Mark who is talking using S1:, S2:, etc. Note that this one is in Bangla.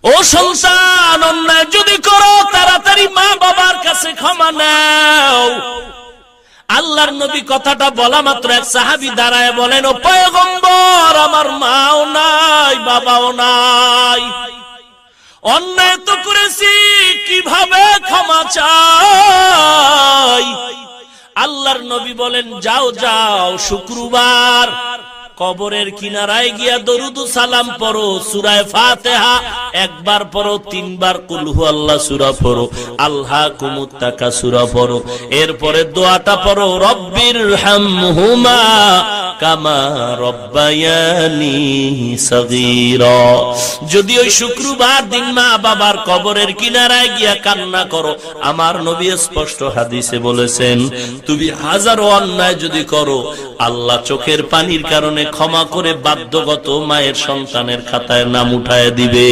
S1: ও সন্তান, অন্যায় যদি করো তাড়াতাড়ি মা বাবার কাছে ক্ষমা নাও। আল্লাহর নবী কথাটা বলা মাত্র এক সাহাবী দাঁড়ায় বলেন, ও পয়গম্বর, আমার মাও নাই বাবাও নাই, অন্যায় তো করেছি, কিভাবে ক্ষমা চাই? আল্লাহর নবী বলেন, যাও যাও, শুক্রবার কবরের কিনারায় গিয়া দরুদ সালাম পড়ো, সূরা ফাতিহা একবার পড়ো, 3 বার কুল হুয়াল্লাহ সূরা পড়ো, আলহাকুমুত তাকাসুর পড়ো, এরপরে দোয়াটা পড়ো, রব্বিরহামহুমা কামা রব্বায়ানি সগীরা। যদি ওই শুক্রবার দিন মা বাবার কবরের কিনারায় গিয়া কান্না করো, আমার নবী স্পষ্ট হাদিসে বলেছেন, তুমি হাজারো অন্যায় যদি করো, আল্লাহ চোখের পানির কারণে ক্ষমা করে বাধ্যগত মায়ের সন্তানের খাতায় নাম উঠায় দিবে।